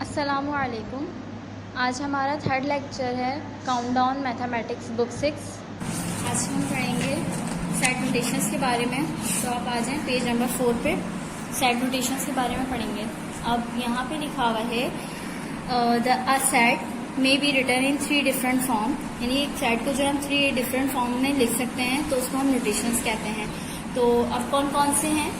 अस्सलामुअलैकुम। आज हमारा थर्ड लेक्चर है काउंटडाउन मैथमेटिक्स बुक 6। आज हम पढ़ेंगे सेट नोटेशंस के बारे में। तो आप आ जाएं पेज नंबर 4 पे। सेट नोटेशंस के बारे में पढ़ेंगे। अब यहाँ पे लिखा हुआ है a set may be written in 3 different form, यानी एक सेट को जो हम 3 डिफरेंट फॉर्म में लिख सकते हैं तो उसको हम नोटेशंस कहते हैं। तो अब कौन कौन से हैं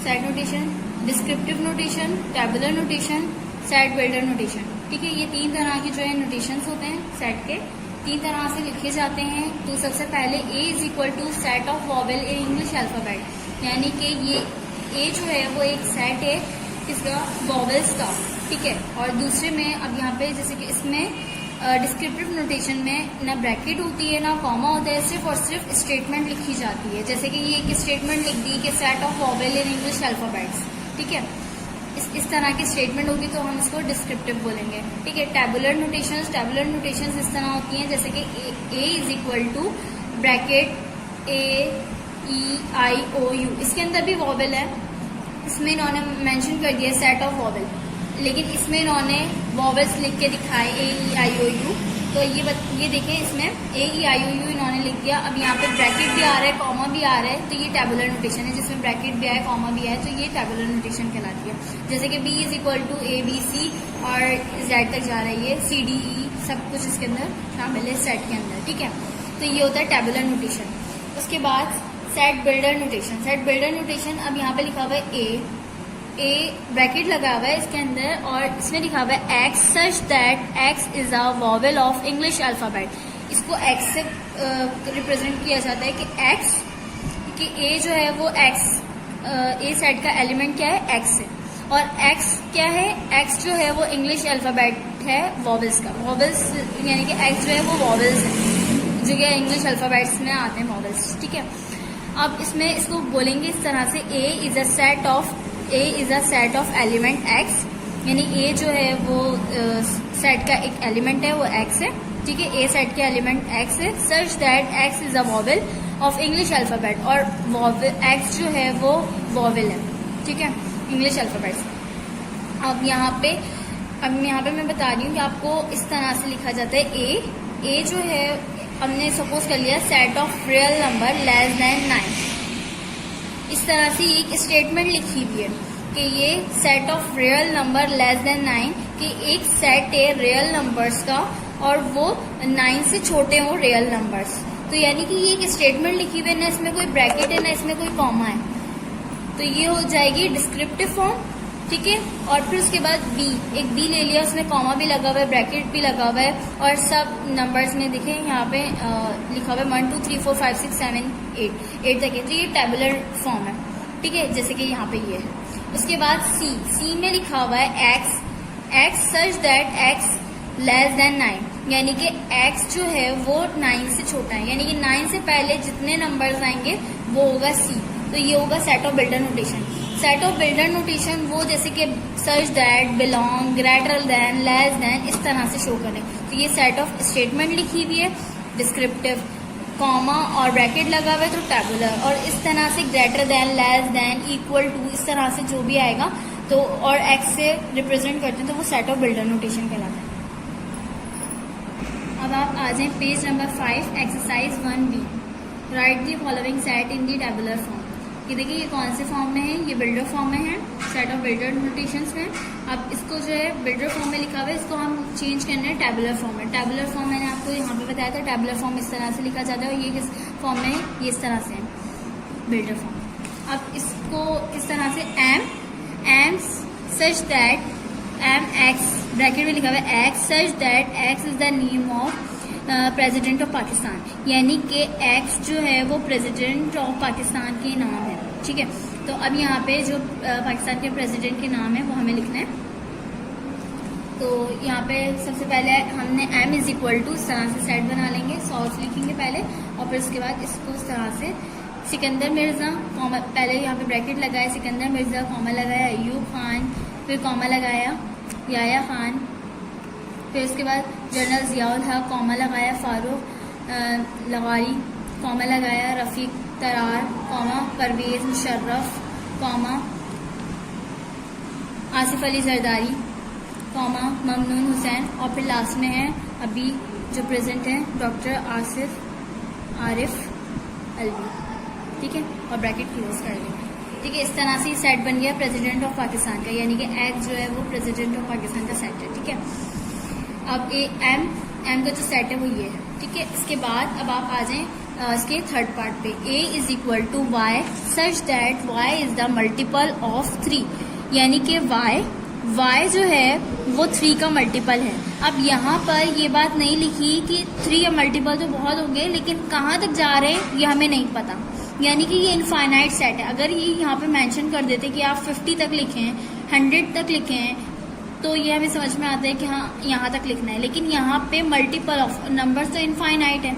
set notation? Descriptive notation, tabular notation, set builder notation. ठीक है, ये 3 तरह के जो है नोटेशंस होते हैं सेट के, 3 तरह से लिखे जाते हैं। तो सबसे पहले A is equal to set of vowel in English alphabet, यानी कि ये A जो है वो एक सेट है किसका? वॉवेल्स का। ठीक है, और दूसरे में अब यहाँ पे जैसे कि इसमें डिस्क्रिप्टिव नोटेशन में ना ब्रैकेट होती है ना कॉमा होता है, सिर्फ और सिर्फ स्टेटमेंट लिखी जाती है। जैसे कि ये एक स्टेटमेंट लिख दी कि set of vowel in English alphabets. ठीक है, इस तरह की स्टेटमेंट होगी तो हम इसको डिस्क्रिप्टिव बोलेंगे। ठीक है, टैबुलर नोटेशंस इस तरह होती हैं जैसे कि A is equal to bracket A-E-I-O-U, इसके अंदर भी वॉवेल है। इसमें इन्होंने मेंशन कर दिया सेट ऑफ वॉवेल, लेकिन इसमें इन्होंने वॉवेल्स लिख के दिखाए A-E-I-O-U। तो ये देखें, इसमें A-E-I-O-U इन्होंने लिख दिया। अब यहाँ पे ब्रैकेट भी आ रहा है, कॉमा भी आ रहा है, तो ये टैबुलर नोटेशन है। जिसमें ब्रैकेट भी है, कॉमा भी है, तो ये टैबुलर नोटेशन कहलाती है। जैसे कि B is equal to ABC और Z तक जा रही है, C-D-E सब कुछ इसके अंदर शामिल है सेट के अंदर। ठीक है, तो ये होता है टैबुलर नोटेशन। उसके बाद सेट बिल्डर नोटेशन। अब यहाँ पे लिखा हुआ है A ब्रैकेट लगा हुआ है इसके अंदर और इसमें लिखा हुआ है X such that X is a vowel of English alphabet. इसको X से रिप्रेजेंट किया जाता है कि X कि A जो है वो X A सेट का एलिमेंट क्या है? X है, और X क्या है? X जो है वो इंग्लिश अल्फाबेट है वॉवेल्स का। वॉवेल्स यानी कि X जो है वो वॉवेल्स है जो कि इंग्लिश अल्फाबेट्स में आते हैं वॉवेल्स। ठीक है, अब इसमें इसको बोलेंगे इस तरह से A is a set of element X, यानी A जो है वो सेट का एक एलिमेंट है, वो X है। ठीक है, A सेट के एलिमेंट X है सच that X is a vowel of English alphabet, और X जो है वो वॉवेल है। ठीक है, इंग्लिश अल्फाबेट्स। अब यहाँ पे मैं बता रही हूँ कि आपको इस तरह से लिखा जाता है A जो है हमने सपोज कर लिया set of real number less than 9। इस तरह से एक स्टेटमेंट लिखी हुई है कि ये set of real number less than 9, कि एक सेट है रियल नंबर्स का और वो 9 से छोटे हों रियल नंबर्स। तो यानी कि ये एक स्टेटमेंट लिखी हुई है, ना इसमें कोई ब्रैकेट है ना इसमें कोई कॉमा है, तो ये हो जाएगी डिस्क्रिप्टिव फॉर्म। ठीक है, और फिर उसके बाद एक बी ले लिया, उसमें कॉमा भी लगा हुआ है, ब्रैकेट भी लगा हुआ है, और सब नंबर्स में देखें यहाँ पे लिखा हुआ है 1 2 3 4 5 6 7 8 तक है। तो ये टैबुलर फॉर्म है। ठीक है, जैसे कि यहाँ पे ये है। उसके बाद सी में लिखा हुआ है X such that x less than 9, यानी कि एक्स जो है वो 9 से छोटा है, यानी कि 9 से पहले जितने नंबर्स आएंगे वो होगा सी। तो ये होगा set of builder notation. Set of builder notation वो जैसे कि such that, belong, greater than, less then, इस तरह से शो करें। तो ये सेट ऑफ स्टेटमेंट लिखी हुई है, डिस्क्रिप्टिव, कॉमा और ब्रैकेट लगा हुआ है तो टैबुलर, और इस तरह से greater than, less than, equal to, इस तरह से जो भी आएगा तो और एक्स से रिप्रेजेंट करते हैं तो वो सेट ऑफ बिल्डर नोटेशन कहलाता है। अब आप आ जाएं page number 5, exercise 1B। Right the following set in the tabular form. ये देखिए ये कौन से फॉर्म में है? ये बिल्डर फॉर्म में है, सेट ऑफ बिल्डर नोटेशंस में। अब इसको जो है बिल्डर फॉर्म में लिखा हुआ है, इसको हम चेंज करना है टैबुलर फॉर्म में। टैबुलर फॉर्म मैंने आपको यहाँ पे बताया था, टैबुलर फॉर्म इस तरह से लिखा जाता है, और ये किस फॉर्म में है? ये इस तरह से है बिल्डर फॉर्म। अब इसको इस तरह से M such that M X bracket में लिखा हुआ है X such that X is the name of president of Pakistan, यानी कि एक्स जो है वो प्रेसिडेंट ऑफ पाकिस्तान के नाम है। ठीक है, तो अब यहाँ पे जो पाकिस्तान के प्रेसिडेंट के नाम है वो हमें लिखना है। तो यहाँ पे सबसे पहले हमने एम इज इक्वल टू इस तरह से सेट बना लेंगे, सॉल्व लिखेंगे पहले, और फिर उसके बाद इसको इस तरह से सिकंदर मिर्जा कॉमा, पहले यहाँ पे ब्रैकेट लगाया, सिकंदर मिर्जा कॉमा लगाया, अयूब खान, फिर कॉमा लगाया, याया खान, फिर उसके बाद जनरल जियाउल हक कॉमा लगाया, फारूक लगारी कॉमा लगाया, Rafiq Tarar comma, Parvez Musharraf comma, Asif Ali Zardari, comma Mamnoon Hussain, और फिर लास्ट में है अभी जो प्रेजेंट है डॉक्टर आरिफ अलवी, ठीक है, और ब्रैकेट क्लोज कर देंगे। ठीक है, इस तरह से सेट बन गया प्रेसिडेंट ऑफ पाकिस्तान का, यानी कि एक्स जो है वो प्रेसिडेंट ऑफ पाकिस्तान का सेट है। ठीक है, अब एम का जो सेट है वो ये है। ठीक है, इसके बाद अब आप आ जाएं इसके थर्ड पार्ट पे, A is equal to Y such that Y is the multiple of 3, यानी कि वाई जो है वो 3 का मल्टीपल है। अब यहाँ पर ये बात नहीं लिखी कि 3 का मल्टीपल तो बहुत होंगे, लेकिन कहाँ तक जा रहे हैं ये हमें नहीं पता, यानी कि ये इनफाइनाइट सेट है। अगर ये यहाँ पे मेंशन कर देते कि आप 50 तक लिखें, 100 तक लिखें, तो ये हमें समझ में आता है कि हाँ यहाँ तक लिखना है, लेकिन यहाँ पे मल्टीपल ऑफ नंबर्स तो इनफाइनाइट है।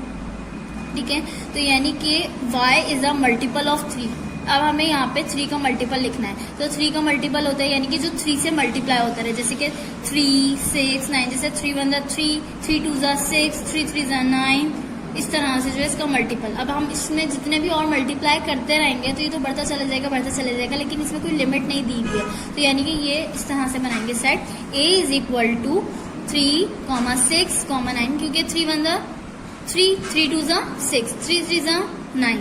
ठीक है, तो यानी कि y is a multiple of 3। अब हमें यहाँ पे 3 का मल्टीपल लिखना है, तो 3 का मल्टीपल होता है यानी कि जो 3 से मल्टीप्लाई होता है, जैसे कि 3, 6, 9, जैसे 3 1 ज़ा 3, 3 2 ज़ा 6, 3 3 ज़ा 9, इस तरह से जो है इसका मल्टीपल। अब हम इसमें जितने भी और मल्टीप्लाई करते रहेंगे तो ये तो बढ़ता चला जाएगा, लेकिन इसमें कोई लिमिट नहीं दी हुई है, तो यानी कि ये इस तरह से बनाएंगे set A is equal to 3, 6, 9, क्योंकि 3 1 ज़ा 3, 3 2 ज़ा 6, 3 3 ज़ा 9,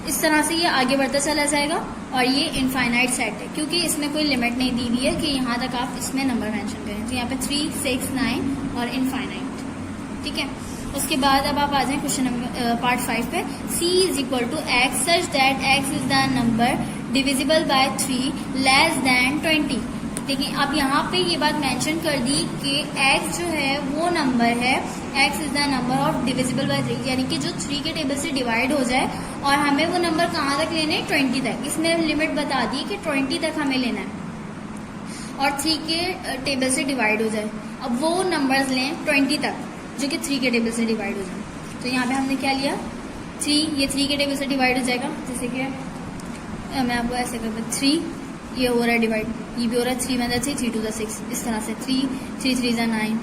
इस तरह से ये आगे बढ़ता चला जाएगा। और ये इनफाइनाइट सेट है क्योंकि इसमें कोई लिमिट नहीं दी हुई है कि यहाँ तक आप इसमें नंबर मेंशन करें, तो यहाँ पे 3, 6, 9 और इनफाइनाइट। ठीक है, उसके बाद अब आप आ जाएं क्वेश्चन नंबर पार्ट 5 पे, c is equal to X such that X is the number divisible by 3 less than 20। देखिए अब यहाँ पे ये बात मेंशन कर दी कि x जो है वो नंबर है, x is the number of divisible by 3, यानी कि जो 3 के टेबल से डिवाइड हो जाए, और हमें वो नंबर कहाँ तक लेने हैं, 20 तक। इसमें लिमिट बता दी कि 20 तक हमें लेना है और 3 के टेबल से डिवाइड हो जाए। अब वो नंबर्स लें 20 तक जो कि 3 के टेबल से डिवाइड हो जाए। तो यहाँ पे हमने क्या लिया, 3, ये 3 के टेबल से डिवाइड हो जाएगा, जैसे कि मैं आपको ऐसे करता हूँ, 3 ये हो रहा है डिवाइड, ये भी हो रहा है, 3 1 ज़ा 3, 3 2 ज़ा 6, इस तरह से 3 3 3 ज़ा 9,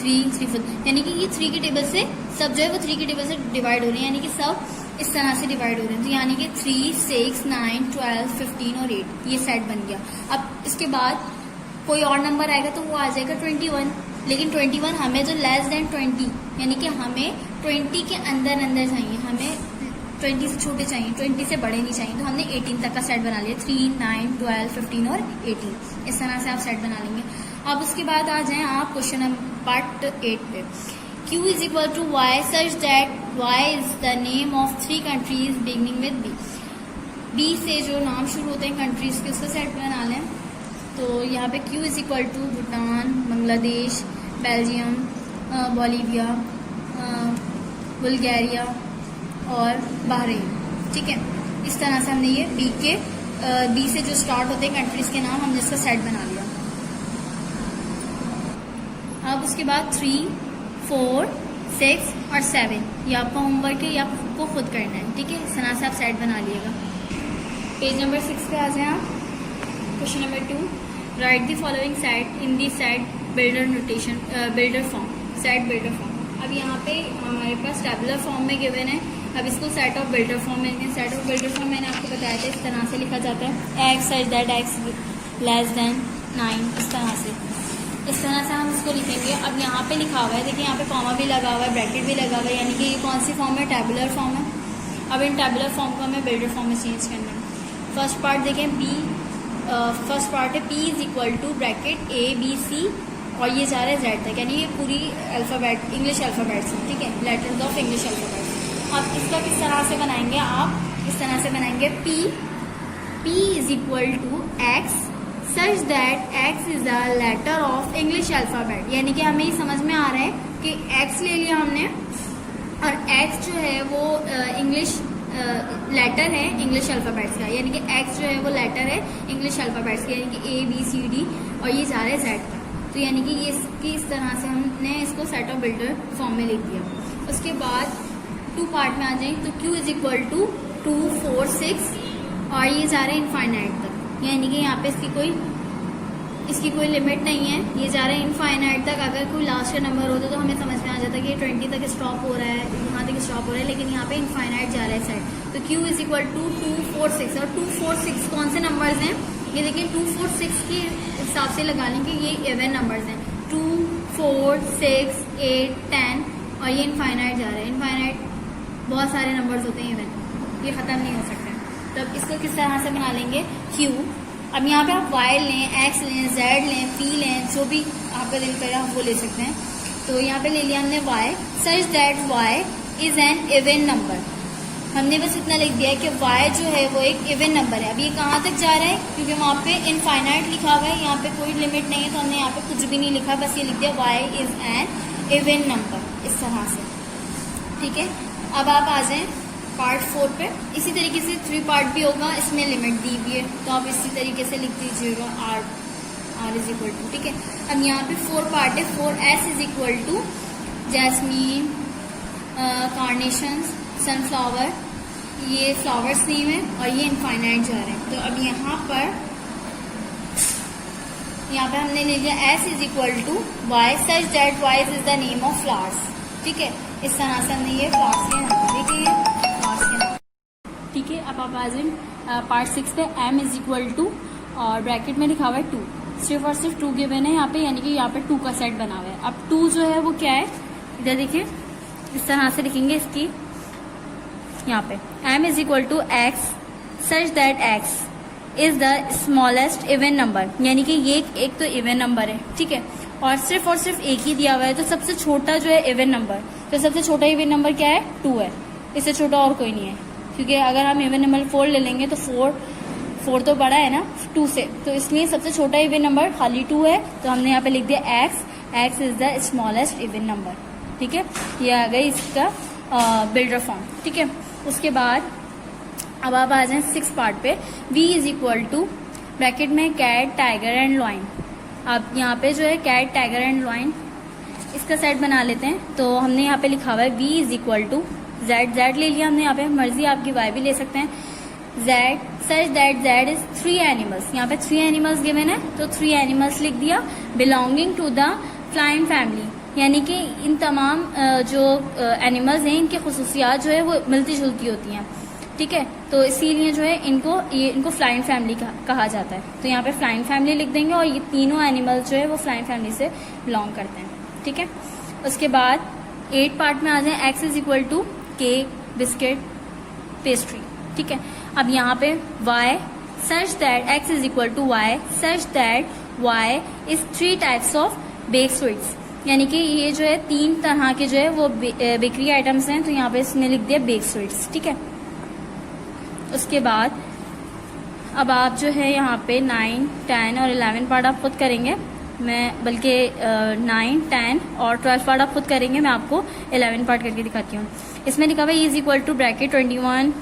3 3 4, यानी कि ये 3 के टेबल से सब जो है वो 3 के टेबल से डिवाइड हो रहे हैं, यानी कि सब इस तरह से डिवाइड हो रहे हैं। तो यानी कि 3 6 9 12 15 और 8 ये सेट बन गया। अब इसके बाद कोई और नंबर आएगा तो वो आ जाएगा 21, लेकिन 21 हमें जो लेस देन 20, यानी कि हमें 20 के अंदर चाहिए, हमें 20 से छोटे चाहिए, 20 से बड़े नहीं चाहिए, तो हमने 18 तक का सेट बना लिया, 3 9 12 15 और 18, इस तरह से आप सेट बना लेंगे। अब उसके बाद आ जाएं आप क्वेश्चन नंबर पार्ट 8 पे, Q is equal to Y such that Y is the name of 3 countries beginning with B से जो नाम शुरू होते हैं कंट्रीज के, उसका सेट बना लें। तो यहाँ पे Q is equal to Bhutan, Bangladesh, Belgium, Bolivia, Bulgaria और बहरीन। ठीक है, इस तरह से हमने ये बी से जो स्टार्ट होते हैं कंट्रीज के नाम, हमने इसका सेट बना लिया। अब उसके बाद 3, 4, 6 और 7 ये आपका होमवर्क है, ये आपको खुद करना है। ठीक है, इस तरह से आप सेट बना लिएगा। पेज नंबर 6 पे आ जाए आप। Question number 2, right the following set in the set builder notation, builder form, set builder form. अब यहाँ पे हमारे पास टेबुलर फॉर्म में गिवन है, अब इसको सेट ऑफ बिल्डर फॉर्म में, सेट ऑफ बिल्डर फॉर्म मैंने आपको बताया था, इस तरह से लिखा जाता है, X such that x less than 9, इस तरह से हम इसको लिखेंगे। अब यहाँ पे लिखा हुआ है, देखिए यहाँ पे कॉमा भी लगा हुआ है, ब्रैकेट भी लगा हुआ है, यानी कि ये कौन सी फॉर्म है, टेबुलर फॉर्म है। अब इन टेबुलर फॉर्म को हमें बिल्डर फॉर्म में चेंज करना है। फर्स्ट पार्ट देखें, फर्स्ट पार्ट है P is equal to bracket ABC और ये जा रहा है Z तक, यानी ये पूरी अल्फ़ाबेट, इंग्लिश अल्फ़ाबेट से, ठीक है, लेटर्स ऑफ इंग्लिश अल्फ़ाबेट। अब इसका किस तरह से बनाएंगे आप, इस तरह से बनाएंगे, P is equal to X such that X is the letter of English alphabet, यानी कि हमें ये समझ में आ रहा है कि X ले लिया हमने और X जो है वो इंग्लिश लेटर है इंग्लिश अल्फ़ाबेट्स का, यानी कि X जो है वो लेटर है इंग्लिश अल्फ़ाबेट्स का, यानी कि ABCD और ये जा रहा है Z का। तो यानी कि ये इस तरह से हमने इसको सेट ऑफ बिल्डर फॉर्म में लिख दिया। उसके बाद 2 पार्ट में आ जाए तो Q इज इक्वल टू 2, 4, 6 और ये जा रहा है इनफाइनाइट तक, यानी कि यहाँ पे इसकी कोई लिमिट नहीं है, ये जा रहा है इनफाइनाइट तक। अगर कोई लास्ट का नंबर होता तो हमें समझ में आ जाता कि ये 20 तक स्टॉप हो रहा है, यहाँ तक स्टॉप हो रहा है, लेकिन यहाँ पे इनफाइनाइट जा रहा है सेट। तो Q इज इक्वल टू 2, 4, 6 और 2, 4, 6 कौन से नंबर्स हैं, ये देखिए 2, 4, 6 के हिसाब से लगा लेंगे, ये इवन नंबर्स हैं 2, 4, 6, 8, 10 और ये इनफाइनाइट जा रहा है। इनफाइनाइट बहुत सारे नंबर्स होते हैं इवन, ये ख़त्म नहीं हो सकते। तो अब इसको किस तरह से बना लेंगे क्यू। अब यहाँ पे आप वाई लें, एक्स लें, जेड लें, पी लें, जो भी आपका दिल करे आप वो ले सकते हैं। तो यहाँ पे ले लिया हमने Y, such that Y is an even number. हमने बस इतना लिख दिया है कि वाई जो है वो एक इवन नंबर है। अब ये कहाँ तक जा रहा है, क्योंकि वहाँ पे इनफाइनाइट लिखा हुआ है, यहाँ पे कोई लिमिट नहीं है, तो हमने यहाँ पे कुछ भी नहीं लिखा, बस ये लिख दिया Y is an even number, इस तरह से। ठीक है, अब आप आ जाएं पार्ट 4 पे। इसी तरीके से 3 पार्ट भी होगा, इसमें लिमिट दी हुई है, तो आप इसी तरीके से लिख दीजिएगा आर इज इक्वल टू। ठीक है, अब यहाँ पे 4 पार्ट है। 4s is equal to jasmine, carnations, sunflower, ये फ्लावर्स नेम है और ये इनफाइनाइट जा रहे हैं। तो अब यहाँ पे हमने ले लिया s is equal to Y such that Y is the name of flowers. ठीक है, इस तरह से हमने ये फ्लावर्स के नाम लिखे हैं, फ्लावर्स के नाम। ठीक है, अब आप आ जाए पार्ट 6 पे। m इज इक्वल टू और ब्रैकेट में लिखा हुआ है 2, सिर्फ और सिर्फ 2 गिवन है यहाँ पे, यानी कि यहाँ पे 2 का सेट बना हुआ है। अब 2 जो है वो क्या है, इधर देखिए, इस तरह से लिखेंगे इसकी यहाँ पे m is equal to x such that x is the smallest even number, यानी कि ये एक तो इवन नंबर है। ठीक है, और सिर्फ एक ही दिया हुआ है, तो सबसे छोटा जो है इवन नंबर, तो सबसे छोटा इवन नंबर क्या है, 2 है, इससे छोटा और कोई नहीं है। क्योंकि अगर हम इवन नंबर 4 ले लेंगे तो 4 तो बड़ा है ना 2 से, तो इसलिए सबसे छोटा इवन नंबर खाली 2 है, तो हमने यहाँ पे लिख दिया x is the smallest even number. ठीक है, ये आ गई इसका बिल्डर फॉर्म। ठीक है, उसके बाद अब आप आ जाए 6 पार्ट पे। v is equal to bracket में कैट, टाइगर एंड लॉइन। अब यहाँ पे जो है कैट, टाइगर एंड लॉइन, इसका सेट बना लेते हैं। तो हमने यहाँ पे लिखा हुआ है v is equal to Z ले लिया हमने यहाँ पे, मर्जी आपकी y भी ले सकते हैं। Z such that Z is 3 animals, यहाँ पे 3 एनिमल्स गिवन है, तो 3 एनिमल्स लिख दिया belonging to the flying family, यानी कि इन तमाम जो एनिमल्स हैं इनकी खुसूसियात जो है वो मिलती जुलती होती हैं। ठीक है, तो इसीलिए जो है इनको फ्लाइंग फैमिली कहा जाता है। तो यहाँ पे फ्लाइंग फैमिली लिख देंगे, और ये तीनों एनिमल्स जो है वो फ्लाइंग फैमिली से बिलोंग करते हैं। ठीक है, उसके बाद 8 पार्ट में आ जाए। x is equal to cake, biscuit, pastry. ठीक है, अब यहाँ पे y such that x is equal to y such that y is 3 types of bake sweets, यानी कि ये जो है 3 तरह के जो है वो बेकरी आइटम्स हैं, तो यहाँ पे इसमें लिख दिया बेक स्वीट्स। ठीक है, उसके बाद अब आप जो है यहाँ पे 9, 10 और 11 पार्ट आप खुद करेंगे, मैं बल्कि 9, 10 और 12 पार्ट आप खुद करेंगे, मैं आपको 11 पार्ट करके दिखाती हूँ। इसमें लिखा हुआ है इज इक्वल टू ब्रैकेट 21,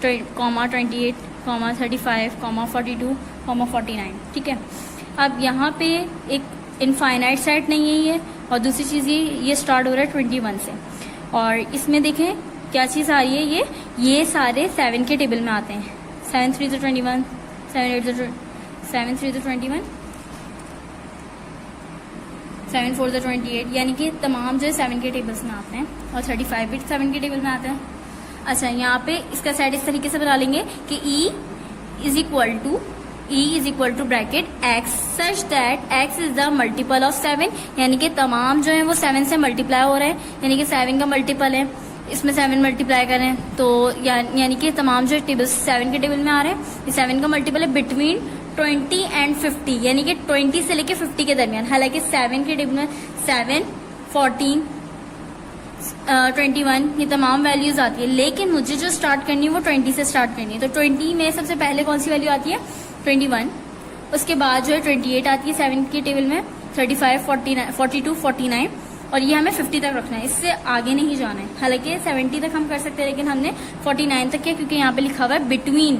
28, 35, 42, 49। ठीक है, अब यहाँ पे एक इनफाइनाइट सेट नहीं है ये, और दूसरी चीज़ ये स्टार्ट हो रहा है 21 से, और इसमें देखें क्या चीज़ आ रही है, ये सारे 7 के टेबल में आते हैं। 7 3 तो 21, 7 3 तो 21, 7 4 तो 28, यानी कि तमाम जो है 7 के टेबल्स में आते हैं, और 35 भी 7 के टेबल में आते हैं। अच्छा, यहाँ पे इसका सेट इस तरीके से बना लेंगे कि E is equal to bracket x such that x is the multiple of 7, यानी कि तमाम जो है वो 7 से मल्टीप्लाई हो रहे हैं, यानी कि 7 का मल्टीपल है, इसमें 7 मल्टीप्लाई करें तो यानी कि तमाम जो टेबल 7 के टेबल में आ रहे हैं, ये 7 का मल्टीपल है बिटवीन 20 एंड 50, यानी कि 20 से लेके 50 के दरमियान। हालांकि 7 के टेबल में 7, 14, 21 ये तमाम वैल्यूज आती है, लेकिन मुझे जो स्टार्ट करनी है वो 20 से स्टार्ट करनी है। तो 20 में सबसे पहले कौन सी वैल्यू आती है, 21, उसके बाद जो है 28 आती है 7 के टेबल में, 35, 42, 49, और ये हमें 50 तक रखना है, इससे आगे नहीं जाना है। हालांकि 70 तक हम कर सकते हैं, लेकिन हमने 49 तक किया, क्योंकि यहाँ पे लिखा हुआ है बिटवीन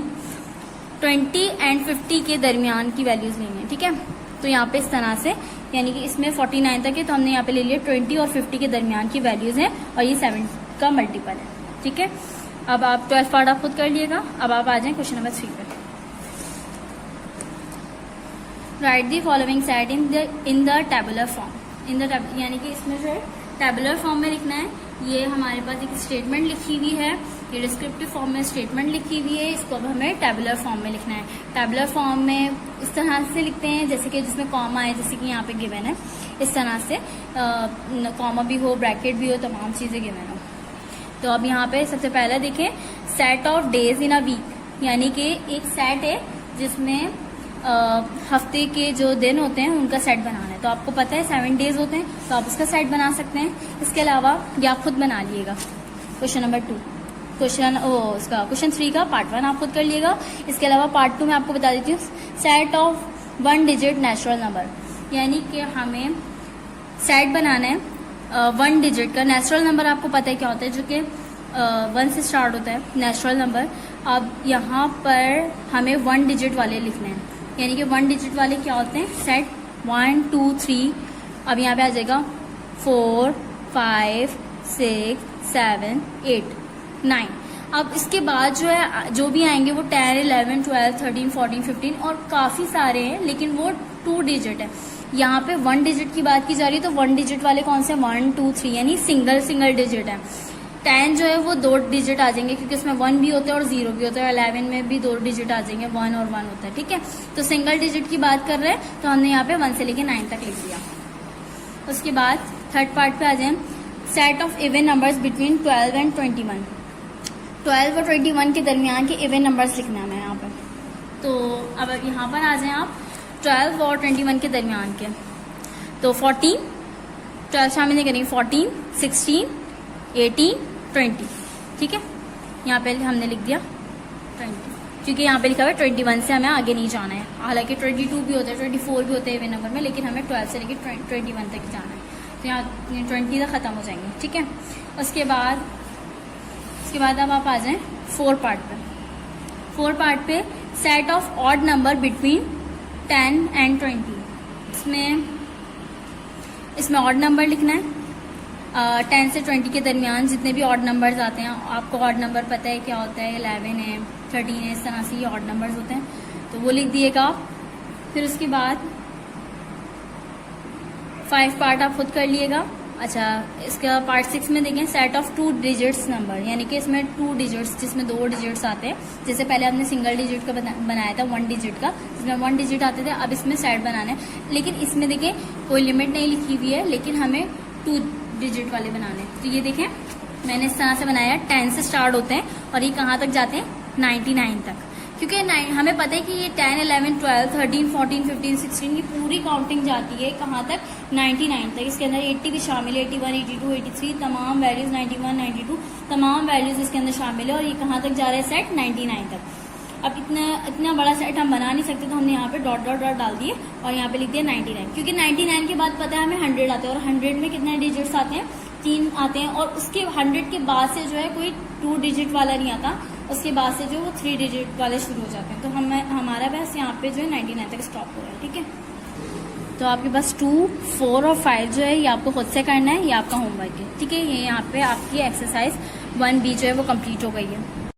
20 एंड 50 के दरमियान की वैल्यूज लेनी है। ठीक है, तो यहाँ पे इस तरह से, यानी कि इसमें 49 तक है, तो हमने यहाँ पे ले लिया 20 और 50 के दरमियान की वैल्यूज हैं, और ये 7 का मल्टीपल है। ठीक है, अब आप 12 पार्ट आप खुद कर लिएगा। अब आप आ जाए क्वेश्चन नंबर 3 पे। Right the following set in the tabular form, यानी कि इसमें जो है टेबुलर फॉर्म में लिखना है। ये हमारे पास एक स्टेटमेंट लिखी हुई है, ये डिस्क्रिप्टिव फॉर्म में स्टेटमेंट लिखी हुई है, इसको अब हमें टेबुलर फॉर्म में लिखना है। टेबुलर फॉर्म में इस तरह से लिखते हैं जैसे कि जिसमें कॉमा है, जैसे कि यहाँ पे गिवन है, इस तरह से कॉमा भी हो, ब्रैकेट भी हो, तमाम चीज़ें गिवन हो। तो अब यहाँ पे सबसे पहले देखें set of days in a week, यानी कि एक सेट है जिसमें हफ्ते के जो दिन होते हैं उनका सेट बनाना है। तो आपको पता है 7 डेज होते हैं, तो आप उसका सेट बना सकते हैं। इसके अलावा ये आप खुद बना लिएगा। क्वेश्चन नंबर 2, क्वेश्चन 3 का पार्ट 1 आप खुद कर लिएगा। इसके अलावा पार्ट 2 में आपको बता देती हूँ set of 1 digit natural number, यानी कि हमें सेट बनाना है 1 डिजिट का। नेचुरल नंबर आपको पता है क्या होता है, जो कि 1 से स्टार्ट होता है नेचुरल नंबर। अब यहाँ पर हमें 1 डिजिट वाले लिखने हैं, यानी कि 1 डिजिट वाले क्या होते हैं, सेट 1 2 3। अब यहाँ पे आ जाएगा 4 5 6 7 8 9। अब इसके बाद जो है जो भी आएंगे वो 10 11 12 13 14 15 और काफ़ी सारे हैं, लेकिन वो 2 डिजिट है। यहाँ पे 1 डिजिट की बात की जा रही है, तो 1 डिजिट वाले कौन से, 1 2 3, यानी सिंगल डिजिट है। 10 जो है वो 2 डिजिट आ जाएंगे, क्योंकि उसमें 1 भी होता है और 0 भी होता है। 11 में भी 2 डिजिट आ जाएंगे, 1 और 1 होता है, ठीक है। तो सिंगल डिजिट की बात कर रहे हैं, तो हमने यहाँ पे 1 से लेके 9 तक लिख दिया। उसके बाद थर्ड पार्ट पे आ जाए, set of even numbers between 12 and 21। 12 और 21 के दरमियान के इवन नंबर्स लिखना है हमें यहाँ पर। तो अब यहाँ पर आ जाएं आप 12 और 21 के दरमियान के, तो 14, 12 शामिल नहीं करेंगे, 14 16 18 20, ठीक है। यहाँ पे हमने लिख दिया 20, क्योंकि यहाँ पे लिखा हुआ है 21 से हमें आगे नहीं जाना है। हालांकि 22 भी होता है, 24 भी होता है इवन नंबर में, लेकिन हमें 12 से लेकर 21 तक जाना है। तो यहाँ 20 तक ख़त्म हो जाएंगे, ठीक है। उसके बाद अब आप आ जाएं 4 पार्ट पे। 4 पार्ट पे set of odd number between 10 and 20। इसमें ऑड नंबर लिखना है। 10 से 20 के दरमियान जितने भी ऑड नंबर्स आते हैं, आपको ऑड नंबर पता है क्या होता है, 11 है, 13 है, इस तरह से ये ऑड नंबर्स होते हैं, तो वो लिख दिएगा आप। फिर उसके बाद 5 पार्ट आप खुद कर लिएगा। अच्छा, इसका पार्ट 6 में देखें सेट ऑफ 2 डिजिट्स नंबर, यानी कि इसमें 2 डिजिट्स जिसमें 2 डिजिट्स आते हैं। जैसे पहले हमने सिंगल डिजिट का बनाया था 1 डिजिट का, जिसमें 1 डिजिट आते थे। अब इसमें सेट बनाना है, लेकिन इसमें देखें कोई लिमिट नहीं लिखी हुई है, लेकिन हमें 2 डिजिट वाले बनाने। तो ये देखें मैंने इस तरह से बनाया, 10 से स्टार्ट होते हैं और ये कहाँ तक जाते हैं, 99 तक, क्योंकि हमें पता है कि ये 10 11 12 13 14 15 16 की पूरी काउंटिंग जाती है कहाँ तक, 99 तक। इसके अंदर 80 भी शामिल है, 81 82 83 तमाम वैल्यूज, 91 92 तमाम वैल्यूज इसके अंदर शामिल है। और ये कहाँ तक जा रहा है, सेट 99 तक। अब इतना बड़ा सेट हम बना नहीं सकते, तो हमने यहाँ पे डॉट डॉट डॉट डाल दिए और यहाँ पे लिख दिया 99, क्योंकि 99 के बाद पता है हमें 100 आते हैं, और 100 में कितने डिजिट्स आते हैं, 3 आते हैं। और उसके 100 के बाद से जो है कोई 2 डिजिट वाला नहीं आता, उसके बाद से जो वो 3 डिजिट वाले शुरू हो जाते हैं। तो हमारा बस यहाँ पे जो है 99 तक स्टॉप हो रहा है, ठीक है। तो आपके पास 2 4 और 5 जो है ये आपको खुद से करना है, ये आपका होमवर्क है, ठीक है। ये यहाँ पे आपकी एक्सरसाइज 1B जो है वो कंप्लीट हो गई है।